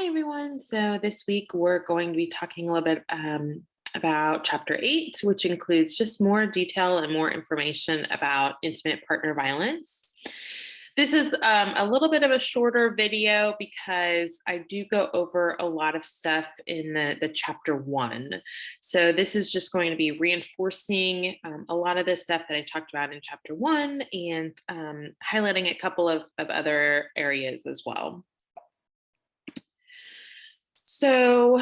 Hi, everyone. So this week we're going to be talking a little bit about Chapter 8, which includes just more detail and more information about intimate partner violence. This is a little bit of a shorter video because I do go over a lot of stuff in the Chapter 1. So this is just going to be reinforcing a lot of the stuff that I talked about in Chapter 1 and highlighting a couple of other areas as well. So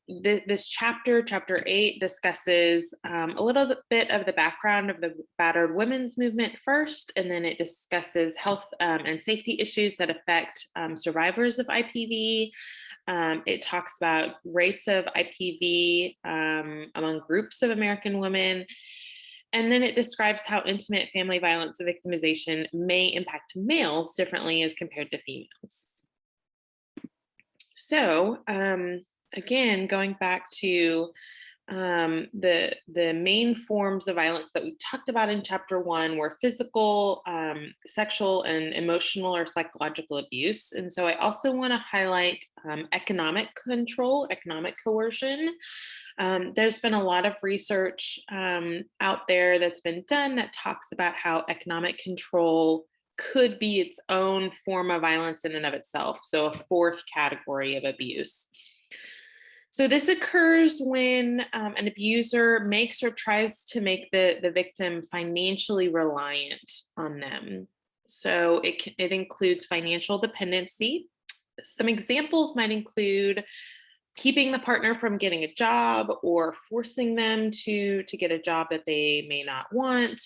this chapter 8, discusses a little bit of the background of the battered women's movement first, and then it discusses health and safety issues that affect survivors of IPV. It talks about rates of IPV among groups of American women. And then it describes how intimate family violence victimization may impact males differently as compared to females. So again, going back to the main forms of violence that we talked about in Chapter 1 were physical, sexual, and emotional or psychological abuse. And so I also want to highlight economic control, economic coercion. There's been a lot of research out there that's been done that talks about how economic control could be its own form of violence in and of itself. So a fourth category of abuse. So this occurs when an abuser makes or tries to make the victim financially reliant on them. So it includes financial dependency. Some examples might include keeping the partner from getting a job or forcing them to get a job that they may not want,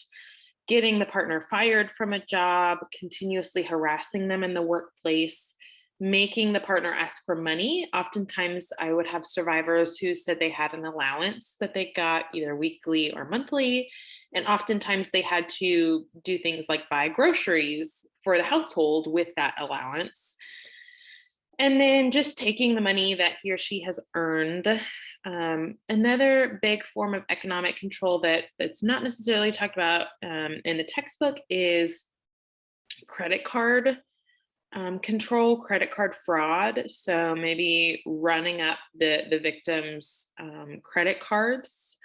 getting the partner fired from a job, continuously harassing them in the workplace, making the partner ask for money. Oftentimes, I would have survivors who said they had an allowance that they got either weekly or monthly. And oftentimes, they had to do things like buy groceries for the household with that allowance. And then just taking the money that he or she has earned. Another big form of economic control that's not necessarily talked about in the textbook is credit card control, credit card fraud. So maybe running up the victim's credit cards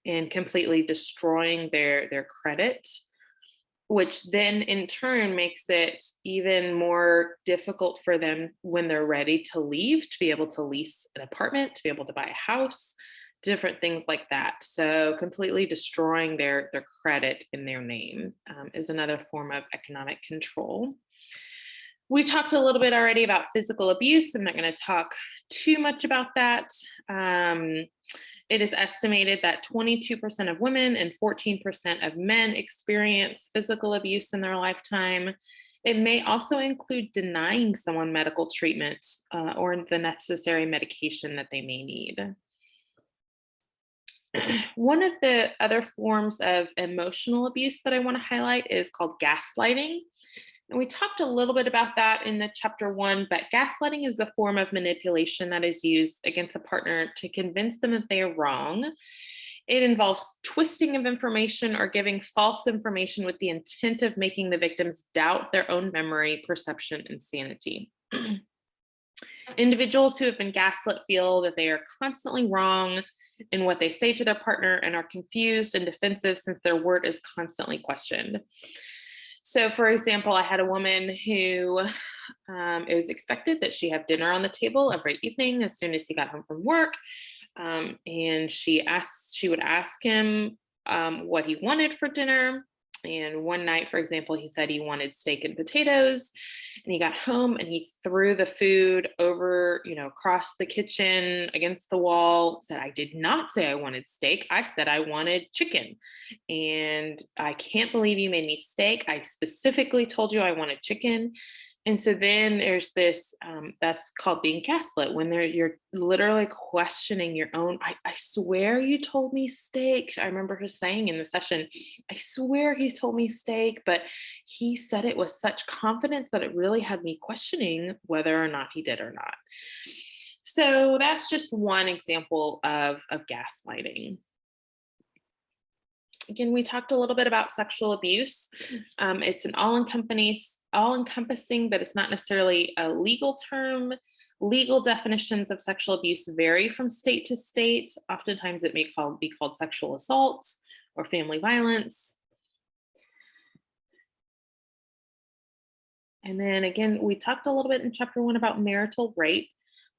and completely destroying their credit, which then in turn makes it even more difficult for them when they're ready to leave, to be able to lease an apartment, to be able to buy a house, different things like that. So completely destroying their credit in their name is another form of economic control. We talked a little bit already about physical abuse. I'm not going to talk too much about that. It is estimated that 22% of women and 14% of men experience physical abuse in their lifetime. It may also include denying someone medical treatment or the necessary medication that they may need. One of the other forms of emotional abuse that I want to highlight is called gaslighting. And we talked a little bit about that in the Chapter 1, but gaslighting is a form of manipulation that is used against a partner to convince them that they are wrong. It involves twisting of information or giving false information with the intent of making the victims doubt their own memory, perception, and sanity. Individuals who have been gaslit feel that they are constantly wrong in what they say to their partner and are confused and defensive since their word is constantly questioned. So, for example, I had a woman who it was expected that she have dinner on the table every evening as soon as he got home from work. And she would ask him what he wanted for dinner. And one night, for example, he said he wanted steak and potatoes, and he got home and he threw the food over, across the kitchen against the wall, said, "I did not say I wanted steak. I said I wanted chicken. And I can't believe you made me steak. I specifically told you I wanted chicken." And so then there's this, that's called being gaslit, when you're literally questioning your own, I swear you told me steak. I remember her saying in the session, "I swear he's told me steak," but he said it with such confidence that it really had me questioning whether or not he did or not. So that's just one example of gaslighting. Again, we talked a little bit about sexual abuse. It's an all-encompassing all encompassing, but it's not necessarily a legal term. Legal definitions of sexual abuse vary from state to state. Oftentimes it may be called sexual assault or family violence. And then again, we talked a little bit in chapter 1 about marital rape,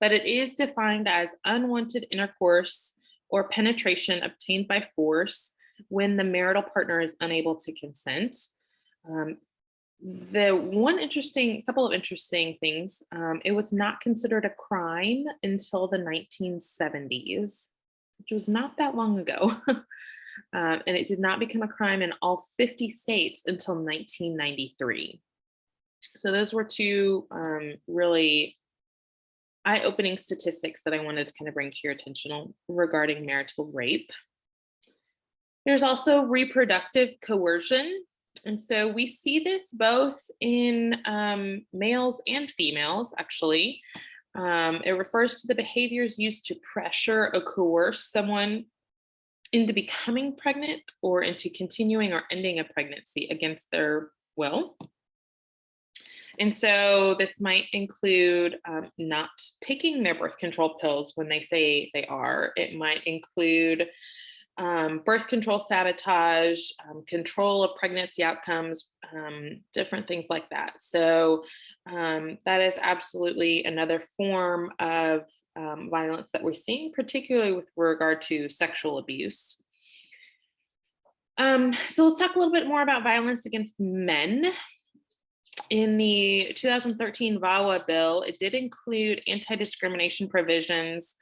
but it is defined as unwanted intercourse or penetration obtained by force when the marital partner is unable to consent. The couple of interesting things, it was not considered a crime until the 1970s, which was not that long ago. And it did not become a crime in all 50 states until 1993. So those were two really eye-opening statistics that I wanted to kind of bring to your attention regarding marital rape. There's also reproductive coercion. And so we see this both in males and females, actually. It refers to the behaviors used to pressure or coerce someone into becoming pregnant or into continuing or ending a pregnancy against their will. And so this might include not taking their birth control pills when they say they are. It might include birth control sabotage, control of pregnancy outcomes, different things like that. So that is absolutely another form of violence that we're seeing, particularly with regard to sexual abuse. So let's talk a little bit more about violence against men. In the 2013 VAWA bill, it did include anti-discrimination provisions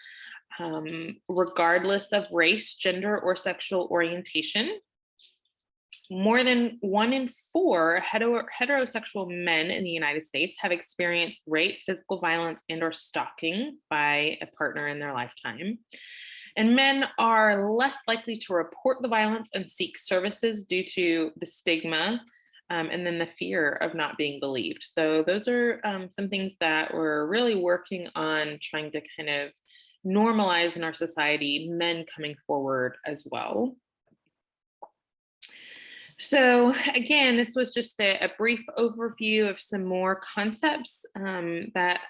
regardless of race, gender, or sexual orientation. More than 1 in 4 heterosexual men in the United States have experienced rape, physical violence, and or stalking by a partner in their lifetime. And men are less likely to report the violence and seek services due to the stigma and then the fear of not being believed. So those are some things that we're really working on trying to kind of normalize in our society, men coming forward as well. So again, this was just a brief overview of some more concepts that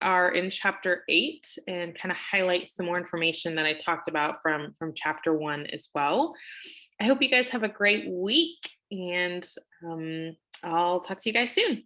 are in chapter 8 and kind of highlight some more information that I talked about from chapter 1 as well. I hope you guys have a great week, and I'll talk to you guys soon.